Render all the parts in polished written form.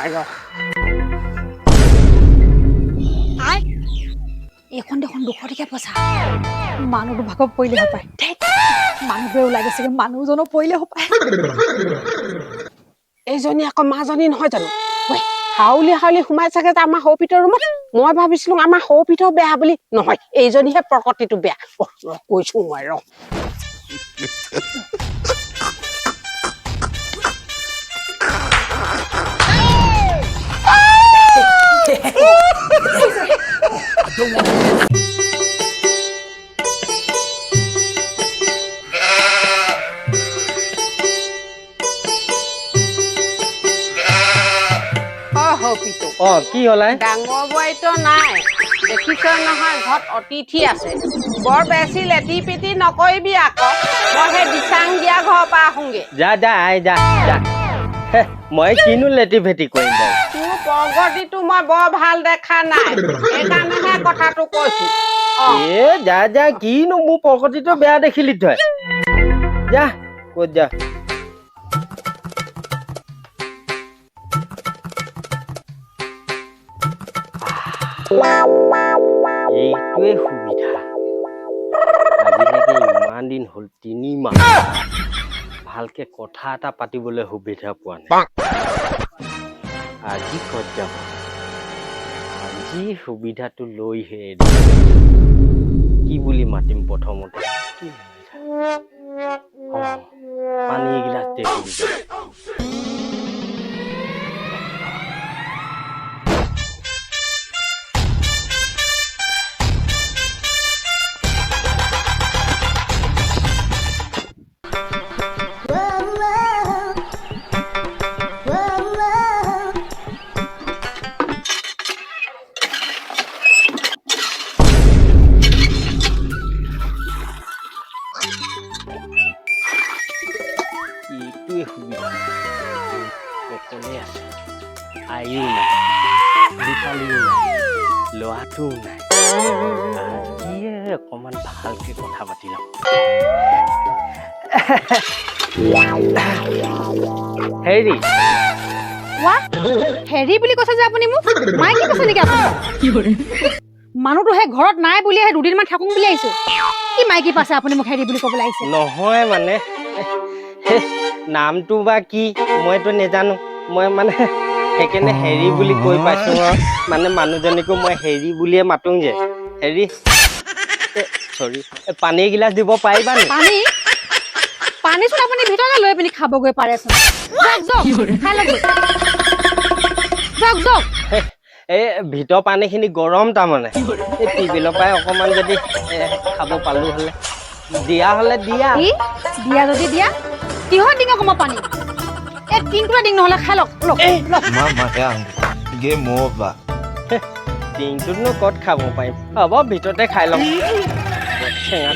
মই ৰ এইখন দেখোন 200 টকীয়া পইচা মানুহটো ভাগত পৰিলে হপায় মানুহটোৱে ওলাই গৈছেগে মানুহজনো পৰিলে হপায় এইজনী আকৌ মাজনী নহয় জানো হাউলি হাউলি সোমাই চাগে যে আমাৰ সৌপিতৰ ৰুমত মই ভাবিছিলো আমাৰ সৌপিতৰ বেয়া বুলি নহয় এইজনীহে প্ৰকৃতিটো বেয়া কৈছো মই ৰ কি হল ডাঙৰ বোৱাৰীটো নাই দেখিছ নহয় ঘৰত অতিথি আছে বৰ বেছি লেটি পিটি নকৰিবি আকৌ মই সেই দিচাং দিয়া ঘৰৰ পৰা আহোঁগে যা যা আই যা যা মই কিনো লেটি ভেটি কৰিম বাৰু তোৰ প্ৰগতিটো মই বৰ ভাল দেখা নাই সেইকাৰণেহে কথাটো কৈছো এ যা যা কিনো মোৰ প্ৰগতিটো বেয়া দেখিলি তই যা ক'ত যা এইটোৱে সুবিধা আজিলৈকে ইমান দিন হ'ল 3 মাহ ভালকে কথা এটা পাতিবলৈ সুবিধা পোৱা নাই আজি ক'ত যাব আজি সুবিধাটো লৈহে কি বুলি মাতিম প্ৰথমতে কি পানী এগিলাচ দে এইটোৱে সুবিধা সকলোৱে আছে আইও নাই দীপালীও নাই ল'ৰাটোও নাই আজিয়ে অকণমান ভালকে কথা পাতি লওঁ হেৰি হেৰি বুলি কৈছে যে আপুনি মোক মায়ে কি কৈছে নেকি আপুনি মানুহটো সেই ঘৰত নাই বুলিহে দুদিনমান থাকোঁ বুলি আহিছো কি মাইকী পাছে আপুনি মোক হেৰি বুলি ক'বলৈ আহিছে নহয় মানে নামটো বা কি মইতো নেজানো মই মানে সেইকাৰণে হেৰি বুলি কৈ পাইছো মানে মানুহজনীকো মই হেৰি বুলিয়ে মাতোং যে হেৰি চৰি পানী এগিলাচ দিব পাৰিবা নি পানীচোন আপুনি ভিতৰলৈ লৈ পিনি খাবগৈ পাৰেচোন এই ভিতৰ পানীখিনি গৰম তাৰমানে এই টিবিলৰ পৰাই অকণমান যদি খাব পালো হ'লে দিয়া হ'লে দিয়া দিয়া যদি দিয়া কিহৰ ডিঙ অকণমান পানী এই টিংটোৱে ডিঙ নহ'লে খাই লওক টিংটোতনো ক'ত খাব পাৰিম হ'ব ভিতৰতে খাই লওঁ চেঙা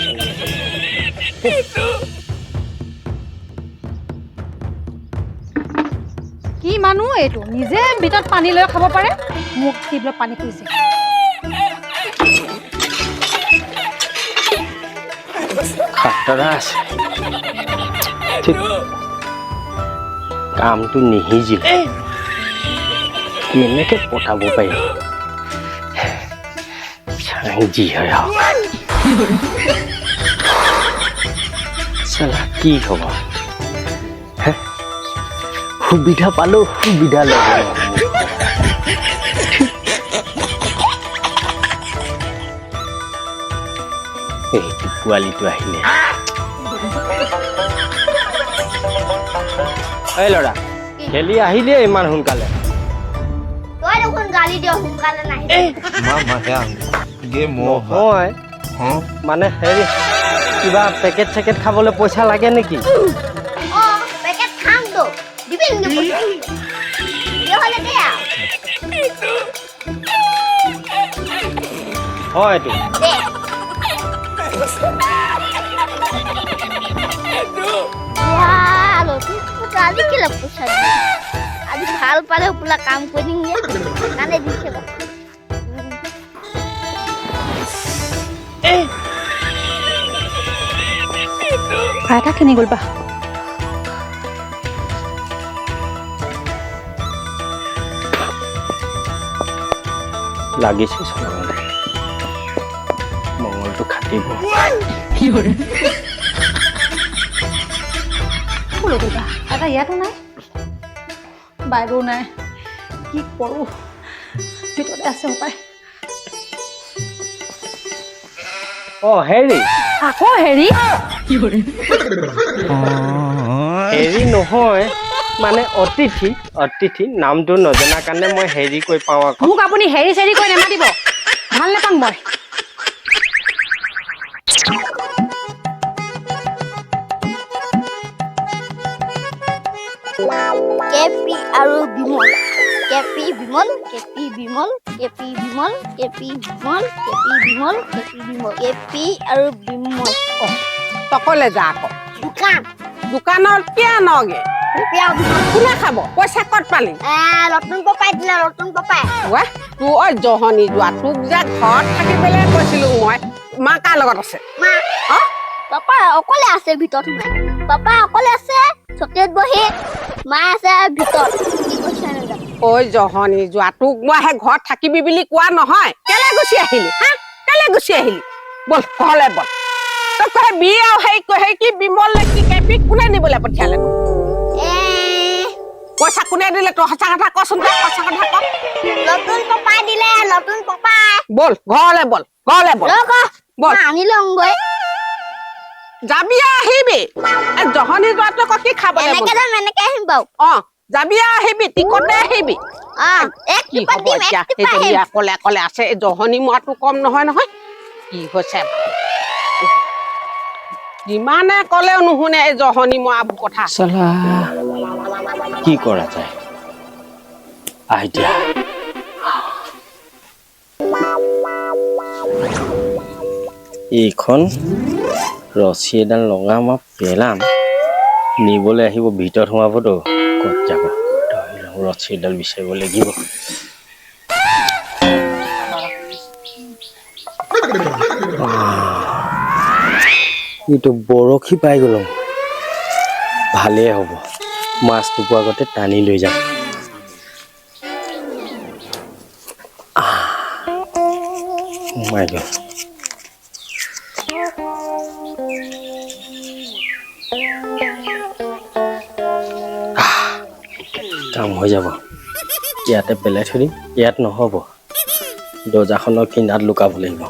কি মানুহ এইটো নিজে ভিতৰত পানী লৈ খাব পাৰে মোক টিবলত পানী খুজিছে খাতৰা আছে ঠিক কামটো নিসিজিলে কেনেকে পঠাব পাৰিম চাই যি হয় চালা কি হ'ব সুবিধা পালো সুবিধা ল'ব এইটো পোৱালিটো আহিলে এই ল'ৰা খেলি আহিলে ইমান সোনকালে তই দেখোন গালি দিয় সোনকালে নাহি নহয় মানে হেৰি কিবা পেকেট চেকেট খাবলৈ পইচা লাগে নেকি অ পেকেট খাম তো দিবি নেকি দিয়া হলে দে হয়তো দে Wow, tadi kira pusat. Adi hal pada pula kampungnya. Nane di sini. Ada kini gulba. লাগিছে চলাবলৈ মংগলটো খাটিব ক'লৈ গ'ল বা এটা ইয়াতো নাই বাইদেউ নাই কি কৰোঁ ভিতৰতে আছে হপায় হেৰি আকৌ হেৰি হেৰি নহয় মানে অতিথি নামটো নজনা কাৰণে মই হেৰি কৈ পাওঁ আকৌ মোক আপুনি হেৰি চেৰি কৈ নেমাতিব ভাল নাপাওঁ মই কেপি আৰু বিমল কেপি বিমল কেপি বিমল কেপি বিমল কেপি বিমল কেপি বিমল কেপি বিমল কেপি আৰু বিমল তকলে যা আকৌ দোকান দোকানত কিয় নগে কেপি আৰু বিমল কোনে খাব পইচা ক'ত পালি নতুন পাপাই দিলে নতুন পাপাই ৱাহ তোৰ জহনি যোৱা তোক যে ঘৰত থাকি পেলাই কৈছিলো মই মা কাৰ লগত আছে মা পাপা অকলে আছে ভিতৰত সোমাই পাপা অকলে আছে চকীত বহি মা আছে ভিতৰত কি কৈছে নাজানো ঐ জহনি যোৱা তোক মই সেই ঘৰত থাকিবি বুলি কোৱা নহয় কেলে গুচি আহিলি হা কেলে গুচি আহিলি বল ঘৰলে বল তই কয় বি আৰু সেই কি বিমল নে কি কেপি কোনে নিবলৈ পঠিয়ালে পইচা কোনে দিলে তই সঁচা কথা কচোন তই সঁচা কথা ক নতুন পাপাই দিলে নতুন পাপাই বল ঘৰলে বল বল আনি লওঁগৈ যাবি আহিবি জহনি যোৱাটো আকৌ কি খাবলৈ মন এনেকে আহিম বাৰু যাবি আহিবি টিকতে আহিবি কি হ'ব এতিয়া সেইজনী অকলে আছে এই জহনি মৰাটো কম নহয় কি হৈছে যিমানে ক'লেও নুশুনে এই জহনি মৰা কথা চলা কি কৰা যায় আইডিয়া এইখন ৰছী এডাল লগাম আৰু পেলাম নিবলৈ আহিব ভিতৰত সোমাবতো ক'ত যাব ৰছী এডাল বিচাৰিব লাগিব এইটো বৰশী পাই গ'লো ভালেই হ'ব মাছটো পোৱাৰ আগতে টানি লৈ যাম সোমাই গ'ল কাম হৈ যাব ইয়াতে পেলাই থৈ দিম ইয়াত নহ'ব দৰ্জাখনৰ কিনাৰত লুকাব লাগিব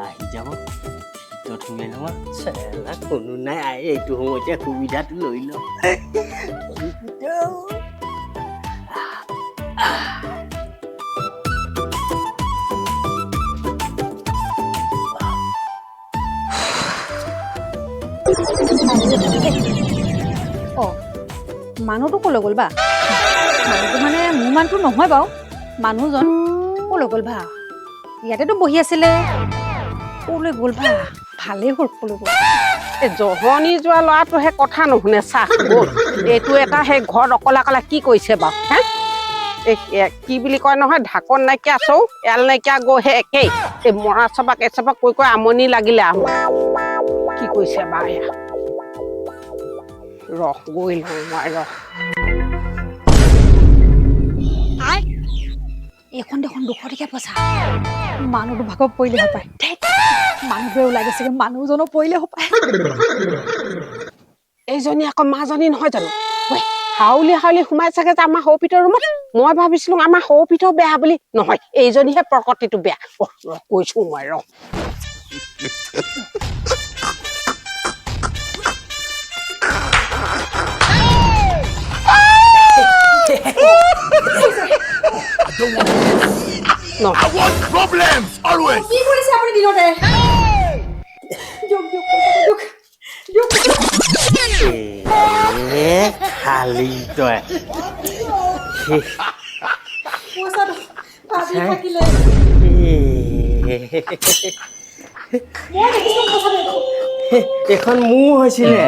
আহি যাব ভিতৰত সোমাই লওঁ চেলা কোনো নাই এইটো সময়তে সুবিধাটো লৈ লওঁ মানুহটো ক'লৈ গ'ল বা মানুহটো মানে মোৰ মানুহটো নহয় বাৰু মানুহজন ক'লৈ গ'ল বা ইয়াতেতো বহি আছিলে ক'লৈ গ'ল বা ভালেই হ'ল ক'লৈ গ'ল এই জহনি যোৱা ল'ৰাটোহে কথা নুশুনে চাহ গ'ল এইটো এটা সেই ঘৰত অকলে কি কৰিছে বাৰু হে কি বুলি কয় নহয় ঢাকন নাইকিয়া চৌ এল নাইকিয়া গৈ সেই একেই এই মৰা চবাক এচবাক কৈ আমনি লাগিলে আহোঁ কি কৰিছে বা এয়া ৰহ গৈ লওঁ মই ৰহ এইখন দেখোন 200 টকীয়া পইচা মানুহটো ভাগত পৰিলে হপায় মানুহটোৱে ওলাই গৈছেগে মানুহজনো পৰিলে হপায় এইজনী আকৌ মাজনী নহয় জানো হাউলি সোমাই চাগে যে আমাৰ সৌপিতৰ ৰুমত মই ভাবিছিলো আমাৰ সৌপিতৰ বেয়া বুলি নহয় এইজনীহে প্ৰকৃতিটো বেয়া কৈছো মই ৰহ No. I want problems always. কি কৰিছে আপুনি দিনতে খালি তই এখন মোৰ হৈছিলে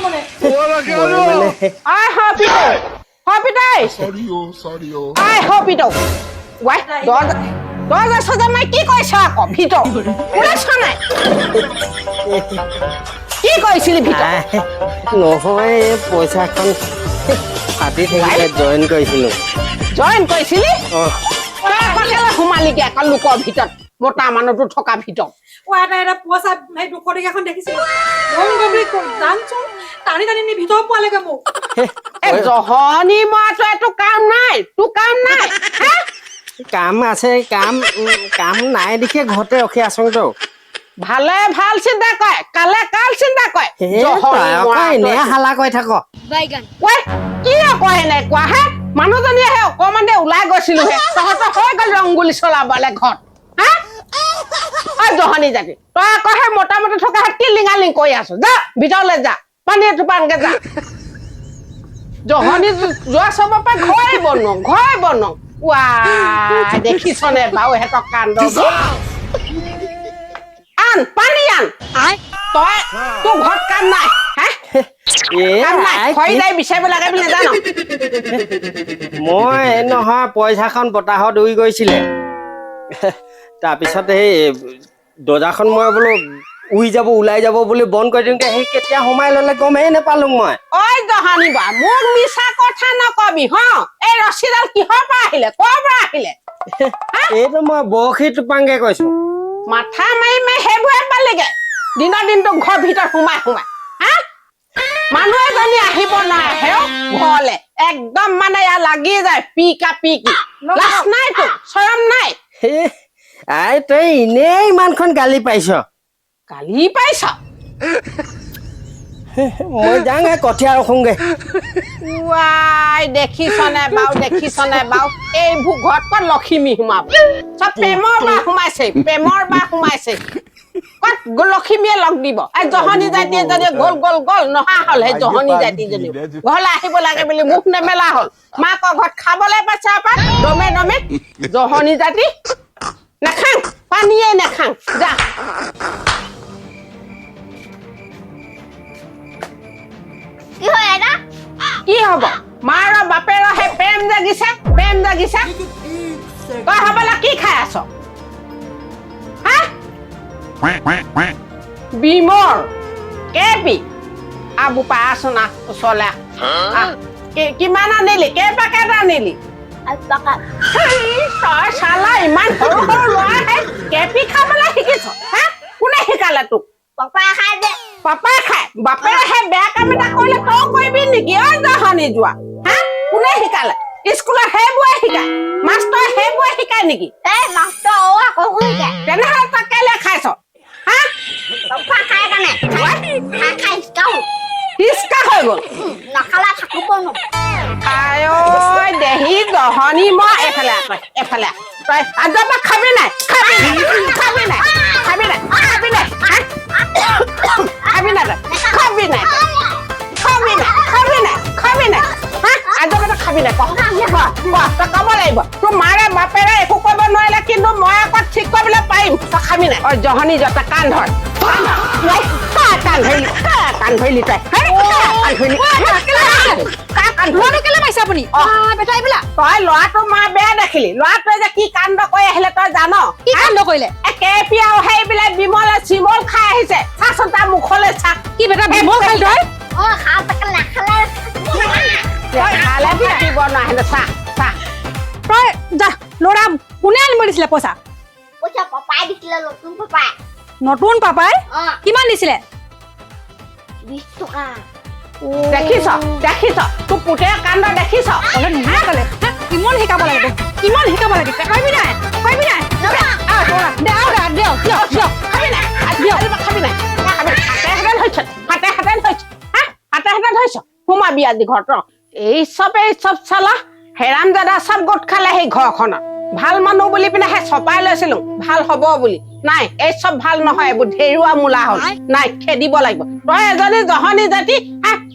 What a মই মানে আই হপিটো হপিটাই sorry, oh. আই হপিটো ৱাই দৰ্জা সজা মাই কি কৈছ আকৌ ভিতৰত ওলাইছ নাই কি কৈছিলি ভিতৰত নহয় এই পইচাখন ফাটি থাকিলে জইন কৰিছিলোঁ জইন কৰিছিলি অঁ তই আকৌ কেলে সোমালিগে আকৌ লোকৰ ভিতৰত মতা মানুহটো থকা ভিতৰত এটা পইচা সেই 200 টকাখন দেখিছিলো গম জানচোন টানি টানি নি ভিতৰত পোৱালেগে মোক এই জহনী মতো এইটো কাম নাই তোৰ কাম নাই হা কাম আছে কাম নাই দেখি ঘৰতে ৰখি আছোঁতো ভালে ভাল চিন্তা কৰে কালে কাল চিন্তা কৰে এনে হালা কৈ থাক বাইগান ঐ কি আকৌ এনেকুৱা হে মানুহজনী আহে অকমান দে ওলাই গৈছিলো হে তহঁতৰ হৈ গ'ল ৰংগুলি চলাবলে ঘৰত হা ঐ জহনী জাতি তই আকৌ সেই মোটামুটি থকা কি লিঙালিং কৰি আছো যা ভিতৰলৈ যা পানী এটোপা আনকে যা জহনী যোৱা চবৰ পৰা ঘৰে বনোং ৱাই দেখিছনে বাৰু হেতক কাণ্ড আন পানী আন তই তোৰ ঘৰত কাম নাই হা কাম নাই খৰি দাই বিচাৰিব লাগে বুলি নাজানো মই নহয় পইচাখন বতাহত উৰি গৈছিলে তাৰপিছত সেই দৰ্জাখন মই বোলো উৰি যাব ওলাই যাব বুলি বন্ধ কৰি দিওঁতে সেই কেতিয়া সোমাই ল'লে গমেই নাপালো মই ঐ জহানী বা মোক মিছা কথা নকবি হ এই ৰছীডাল কিহৰ পৰা আহিলে ক'ৰ পৰা আহিলে এইটো মই বৰশী টোপাংগে কৈছো মাথা মাৰি সেইবোৰে পালেগে দিনটো ঘৰ ভিতৰত সোমাই হা মানুহ এজনী আহিব নাহে ঘৰলে একদম মানে ইয়াৰ লাগি যায় পিকি লাজ নাই তো চৰম নাই আই তই এনেই ইমানখন গালি পাইছ গালি পাইছ মই যাওঁগে কঠীয়া ৰখোংগে ৱাই দেখিছনে বাৰু এইবোৰ ঘৰত ক'ত লখিমী সোমাব চব প্ৰেমৰ বা সোমাইছে ক'ত লখিমীয়ে লগ দিব এই জহনী জাতিয়ে যদি গ'ল নহা হ'ল সেই জহনী জাতিজনী ঘৰলৈ আহিব লাগে বুলি মুখ নেমেলা হ'ল মাকৰ ঘৰত খাবলৈ পাইছে আপা দমে জহনী জাতি নাখাং পানীয়ে নাখাং যা কি হয় এটা কি হব মাৰ বাপেৰ সেই প্ৰেম জাগিছে তই হবলা কি খাই আছ হা বিমৰ কেপি আবু পাই আছো না ওচৰলে কিমান আনিলি কেইপাকেট আনিলি আলপাকা তই চালা ইমান সৰু ল'ৰা কেপি খাবলৈ শিকিছ হা কোনে শিকালে তোক পাপা খাই দে পাপাই খাই বাপেৰে সেই বেয়া কাম এটা কৰিলে তই কৰিবি নেকি ঐ জহনী যোৱা হা কোনে শিকালে স্কুলত সেইবোৰে শিকায় মাষ্টৰে সেইবোৰে শিকায় নেকি এই মাষ্টৰ আকৌ শুইছে তেনেহ'লে তই কেলে খাইছ হা পাপা খাই কাৰণে খাই হিচকা হৈ গ'ল নাখালা থাকিব ন আই ঐ দেহি জহনী মই এফালে তই আজপা খাবি নাই তই ক'ব লাগিব তোৰ মাৰে বাপেৰে একো কৰিব নোৱাৰিলে কিন্তু মই আকৌ ঠিক কৰিবলৈ পাৰিম তই খাবি নাই ঐ জহনী যত কাণ ধৰ কাণ ধৰিলি তই তই ল'ৰাটো মা বেয়া দেখিলি ল'ৰাটোৱে যে কি কাণ্ড কৰি আহিলে তই জান কি কাণ্ড কৰিলে কেপি আৰু সেইবিলাক বিমলে চিমল খাই আহিছে চাচোন তাৰ মুখলৈ চা কি বেটা বিমল খাই তই খাওঁ তাকে নাখালে খালে থাকিব নাহিলে চা তই যা ল'ৰা কোনে আনিব দিছিলে পইচা পইচা পাপাই দিছিলে নতুন পাপাই কিমান দিছিলে 20 টকা দেখিছ তোৰ পুতেৰ কাণ্ড দেখিছ কিমান শিকাব লাগে পাৰিবি নাই সোমাবি আজি ঘৰত এই চব চালা হেৰাম দাদা চব গোট খালে সেই ঘৰখনত ভাল মানুহ বুলি পিনে সেই চপাই লৈছিলো ভাল হব বুলি নাই এই চব ভাল নহয় এইবোৰ ধেৰুৱা মূলা হ'ল নাই খেদিব লাগিব তই এজনী জহনী জাতি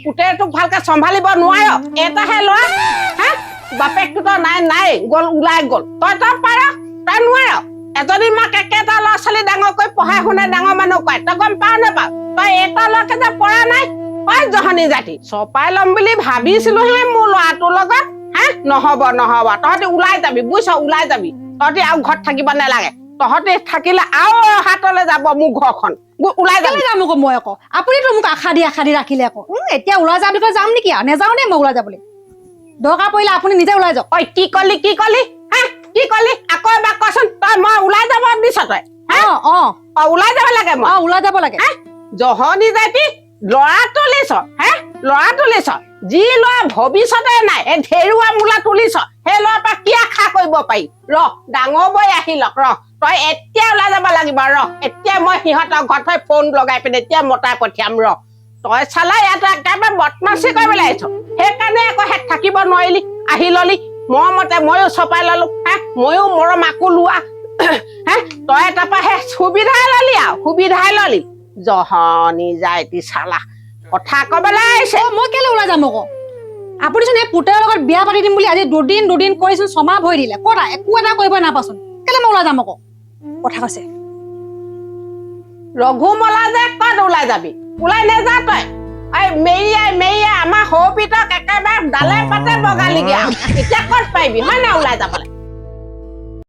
পুতেৰটোক ভালকে চম্ভালিব নোৱাৰ এটাহে ল'ৰা হা বাপেকটো তই নাই গ'ল ওলাই গ'ল তই পাৰ তই নোৱাৰ এজনী মাক একেটা ল'ৰা ছোৱালী ডাঙৰ কৰি পঢ়াই শুনাই ডাঙৰ মানুহ পায় তই গম পাৱ নাপাৱ তই এটা ল'ৰাকে যে পৰা নাই ঐ জহনী জাতি চপাই ল'ম বুলি ভাবিছিলো হে মোৰ ল'ৰাটোৰ লগত হা নহ'ব তহঁতি ওলাই যাবি বুজিছ ওলাই যাবি তহঁতি আৰু ঘৰত থাকিব নালাগে তহঁতি থাকিলে আৰু হাতলৈ যাব মোৰ ঘৰখন ওলাই যাবি যাম আকৌ মই আকৌ আপুনিতো মোক আশা দি ৰাখিলে আকৌ এতিয়া ওলাই যাম বুলি যাম নেকি নেযাওঁ নে মই ওলাই যাবলৈ দৰকাৰ পৰিলে আপুনি নিজে ওলাই যাওক ঐ কি কলি হা কি কলি আকৌ এবাৰ কচোন তই মই ওলাই যাব দিছ তই ওলাই যাব লাগে মই ওলাই যাব লাগে জহনী জাতি ল'ৰা তুলিছ হে ল'ৰা তুলিছ যি ল'ৰা ভৱিষ্যতে নাই এই ঢেৰুৱা মূলা তুলিছ সেই ল'ৰাৰ পৰা কি আশা কৰিব পাৰি ডাঙৰ বৈ আহিলক তই এতিয়া ওলাই যাব লাগিব এতিয়া মই সিহঁতৰ ঘৰত ফোন লগাই পিনে এতিয়া মতাই পঠিয়াম তই চালা ইয়াত একেবাৰে বদমাচি কৰিবলৈ আহিছ সেইকাৰণে আকৌ হেত থাকিব নোৱাৰিলি আহি ললি মৰমতে ময়ো চপাই ললো হে ময়ো মৰম আকৌ লোৱা হে তই তাৰপৰা সেই সুবিধাই ললি জহনী জাতি চালা কথা কবলৈ আহিছে মই কেলে ওলাই যাম আকৌ আপুনিচোন এই পুতেৰৰ লগত বিয়া পাতি দিম বুলি আজি দুদিন কৰিচোন ছমাহ ভৰি দিলে ক'তা একো এটা কৰিব নাপাচোন কেলে মই ওলাই যাম আকৌ কথা কৈছে ৰঘুমলা যে ক'ত ওলাই যাবি ওলাই নেযা তই এই মেৰিয়াই আমাৰ সৌ পিতক একেবাৰে ডালে পাতে বগালিগে এতিয়া ক'ত পাৰিবি হয় নে ওলাই যাবলৈ